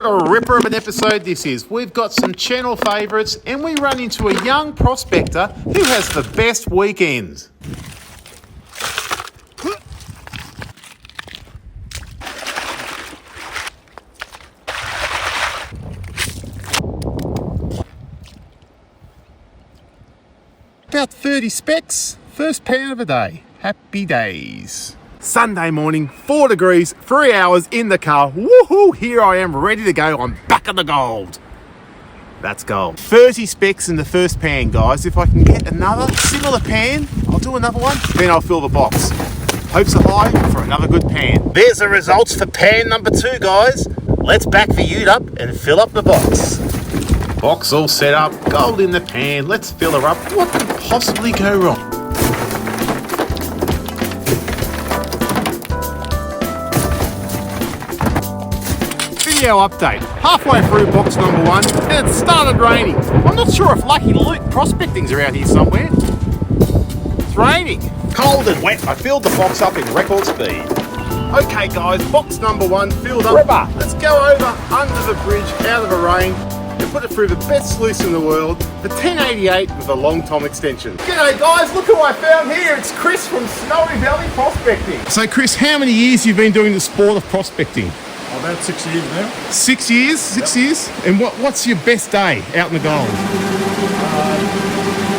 A ripper of an episode this is. We've got some channel favourites and we run into a young prospector who has the best weekends. About 30 specs, first pound of the day. Happy days. Sunday morning, 4 degrees, 3 hours in the car. Woohoo! Here I am, ready to go. I'm back on the gold. That's gold. 30 specs in the first pan, guys. If I can get another similar pan, I'll do another one. Then I'll fill the box. Hopes are high for another good pan. There's the results for pan number 2, guys. Let's back the ute up and fill up the box. Box all set up, gold in the pan. Let's fill her up. What could possibly go wrong? Video update. Halfway through box number 1 and it started raining. I'm not sure if Lucky Luke Prospecting's around here somewhere. It's raining. Cold and wet. I filled the box up in record speed. Okay guys, box number 1 filled up. River. Let's go over under the bridge out of the rain and put it through the best sluice in the world, the 1088 with a long tom extension. G'day guys, look who I found here. It's Chris from Snowy Valley Prospecting. So Chris, how many years have you been doing the sport of prospecting? About 6 years now. 6 years? 6 years? And what's your best day out in the gold?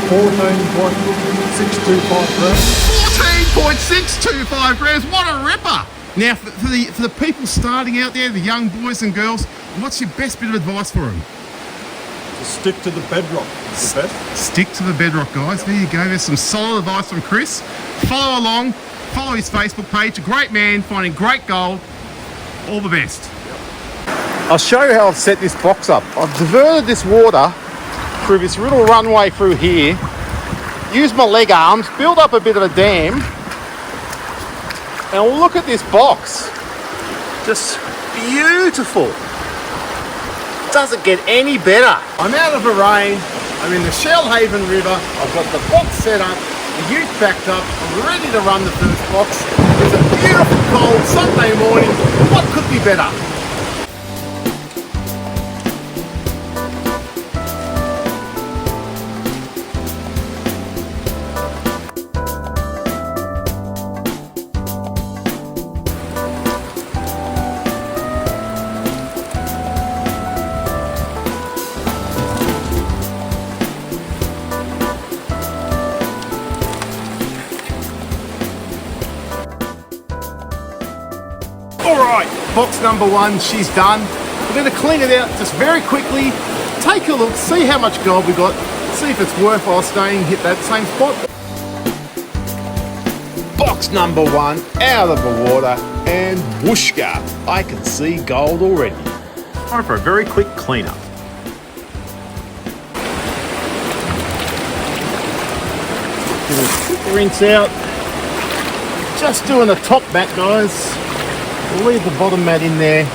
14.625 grams. 14.625 grams, what a ripper! Now, for the people starting out there, the young boys and girls, what's your best bit of advice for them? Just stick to the bedrock. It's the best. Stick to the bedrock, guys. There you go. There's some solid advice from Chris. Follow along. Follow his Facebook page. A great man, finding great gold. All the best. I'll show you how I've set this box up. I've diverted this water through this little runway through here, used my leg arms, build up a bit of a dam, and look at this box. Just beautiful. Doesn't get any better. I'm out of the rain. I'm in the Shoalhaven River. I've got the box set up, the ute backed up. I'm ready to run the first box. It's a beautiful cold Sunday morning. What could be better? Alright, box number 1, she's done. We're going to clean it out just very quickly, take a look, see how much gold we got, see if it's worthwhile staying, hit that same spot. Box number 1, out of the water, and whooshka, I can see gold already. Time for a very quick cleanup. Give it a quick rinse out. Just doing the top mat, guys. We'll leave the bottom mat in there,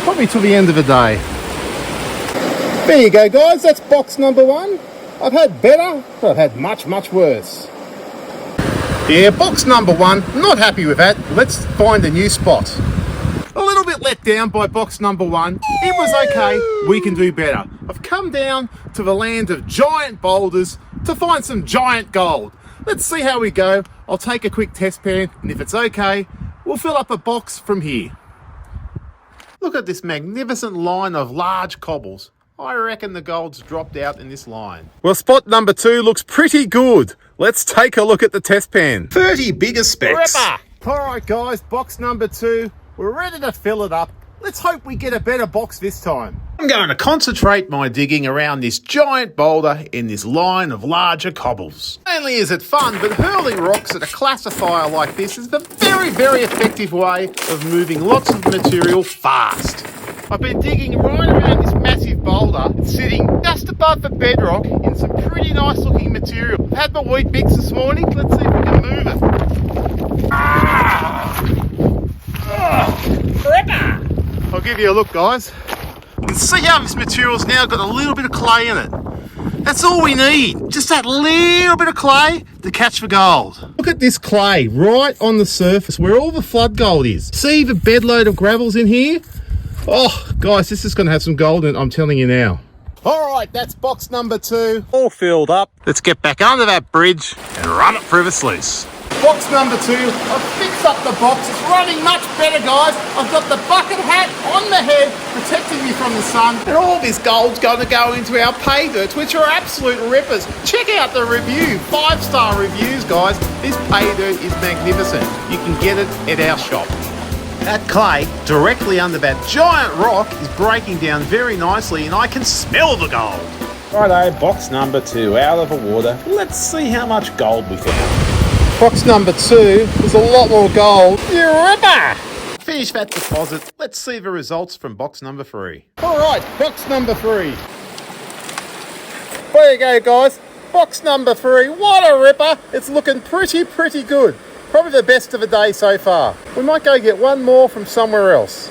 probably till the end of the day. There you go, guys, that's box number 1. I've had better, but I've had much, much worse. Yeah, box number 1, not happy with that. Let's find a new spot. A little bit let down by box number 1. It was okay, we can do better. I've come down to the land of giant boulders to find some giant gold. Let's see how we go. I'll take a quick test pan, and if it's okay, we'll fill up a box from here. Look at this magnificent line of large cobbles. I reckon the gold's dropped out in this line. Well, spot number 2 looks pretty good. Let's take a look at the test pan. 30 bigger specs. Ripper! Alright guys, box number 2. We're ready to fill it up. Let's hope we get a better box this time. I'm going to concentrate my digging around this giant boulder in this line of larger cobbles. Not only is it fun, but hurling rocks at a classifier like this is the very, very effective way of moving lots of material fast. I've been digging right around this massive boulder. It's sitting just above the bedrock in some pretty nice looking material. I've had my wheat mix this morning. Let's see if we can move it. Ripper! I'll give you a look, guys. You can see how this material's now got a little bit of clay in it. That's all we need, just that little bit of clay to catch the gold. Look at this clay right on the surface where all the flood gold is. See the bed load of gravels in here? Oh, guys, this is going to have some gold in it, I'm telling you now. All right, that's box number 2. All filled up. Let's get back under that bridge and run it through the sluice. Box number 2, I've fixed up the box. It's running much better, guys. I've got the bucket hat on the head, protecting me from the sun. And all this gold's going to go into our pay dirts, which are absolute rippers. Check out the review. 5-star reviews, guys. This pay dirt is magnificent. You can get it at our shop. That clay directly under that giant rock is breaking down very nicely, and I can smell the gold. Righto, box number 2 out of the water. Let's see how much gold we found. Box number 2, there's a lot more gold. You ripper! Finish that deposit. Let's see the results from box number 3. All right, box number 3. There you go, guys. Box number 3. What a ripper! It's looking pretty good. Probably the best of the day so far. We might go get one more from somewhere else.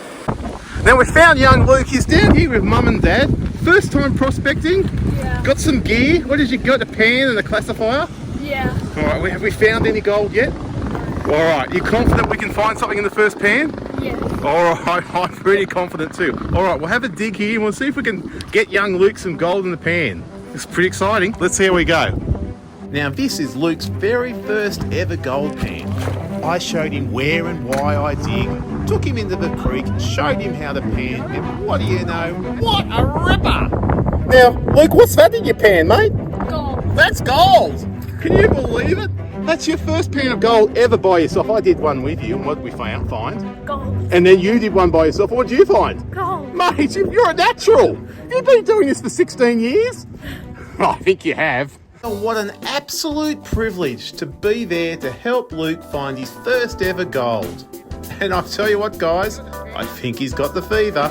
Now we found young Luke. He's down here with mum and dad. First time prospecting. Yeah. Got some gear. What did you got? A pan and a classifier? Yeah. All right, have we found any gold yet? All right, you confident we can find something in the first pan? Yeah. All right, I'm pretty confident too. All right, we'll have a dig here and we'll see if we can get young Luke some gold in the pan. It's pretty exciting. Let's see how we go. Now this is Luke's very first ever gold pan. I showed him where and why I dig, took him into the creek, showed him how to pan, and what do you know? What a ripper! Now, Luke, what's that in your pan, mate? Gold. That's gold! Can you believe it? That's your first pan of gold ever by yourself. I did one with you, and what did we find? Gold. And then you did one by yourself. What did you find? Gold. Mate, you're a natural! You've been doing this for 16 years? I think you have. What an absolute privilege to be there to help Luke find his first ever gold. And I'll tell you what, guys, I think he's got the fever.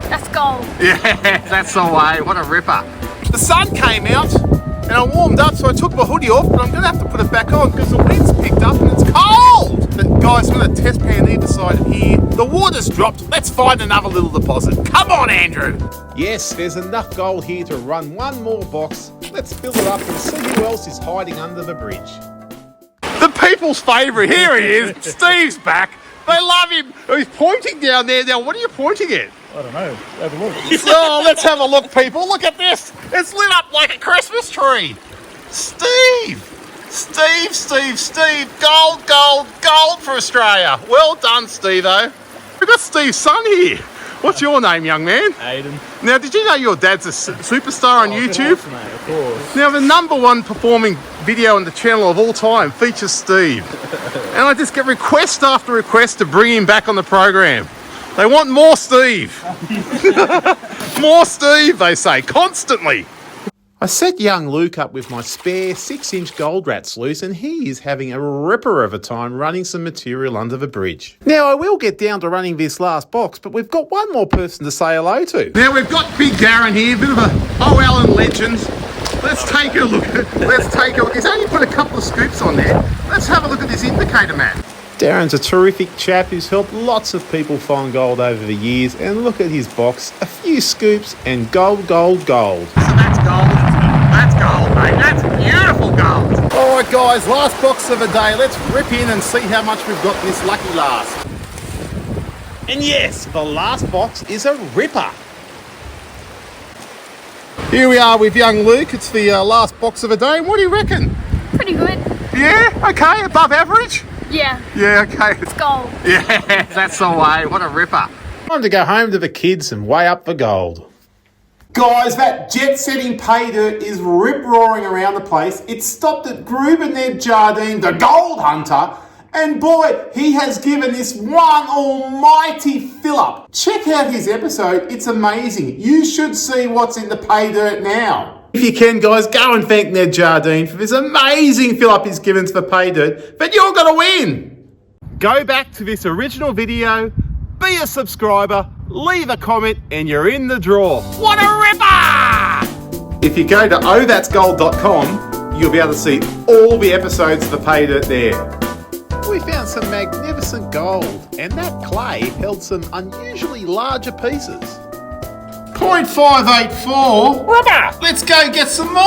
That's gold. Yeah, that's the way. What a ripper. The sun came out and I warmed up, so I took my hoodie off, but I'm going to have to put it back on because the wind's picked up and it's cold. But guys, I'm going to test pan either side of here. The water's dropped. Let's find another little deposit. Come on, Andrew. Yes, there's enough gold here to run one more box. Let's fill it up and see who else is hiding under the bridge. The people's favourite. Here he is. Steve's back. They love him. He's pointing down there. Now, what are you pointing at? I don't know. Have a look. Oh, let's have a look, people. Look at this. It's lit up like a Christmas tree. Steve. Gold for Australia. Well done, Steve-o. We've got Steve's son here. What's your name, young man? Aiden. Now, did you know your dad's a superstar on YouTube? Course, mate, of course. Now, the #1 performing video on the channel of all time features Steve. And I just get request after request to bring him back on the program. They want more Steve. More Steve, they say, constantly. I set young Luke up with my spare 6-inch gold rat sluice, and he is having a ripper of a time running some material under the bridge. Now, I will get down to running this last box, but we've got one more person to say hello to. Now, we've got Big Darren here, a bit of a Allen legend. Let's take a look. He's only put a couple of scoops on there. Let's have a look at this indicator map. Darren's a terrific chap who's helped lots of people find gold over the years, and look at his box, a few scoops and gold. So that's gold. That's gold, mate. That's beautiful gold. All right, guys, last box of the day. Let's rip in and see how much we've got in this lucky last. And yes, the last box is a ripper. Here we are with young Luke. It's the last box of the day. And what do you reckon? Pretty good. Yeah, okay, above average? Yeah. Yeah, okay. It's gold. Yeah, that's the way. What a ripper. Time to go home to the kids and weigh up the gold. Guys, that jet-setting pay dirt is rip-roaring around the place. It stopped at Grubened Jardine, the gold hunter, and boy, he has given this one almighty fill-up. Check out his episode. It's amazing. You should see what's in the pay dirt now. If you can, guys, go and thank Ned Jardine for this amazing fill-up he's given to the pay dirt, but you're going to win. Go back to this original video, be a subscriber, leave a comment, and you're in the draw. What a ripper! If you go to ohthat'sgold.com, you'll be able to see all the episodes of the pay dirt there. We found some magnificent gold, and that clay held some unusually larger pieces. 0.584. Ripper! Let's go get some more!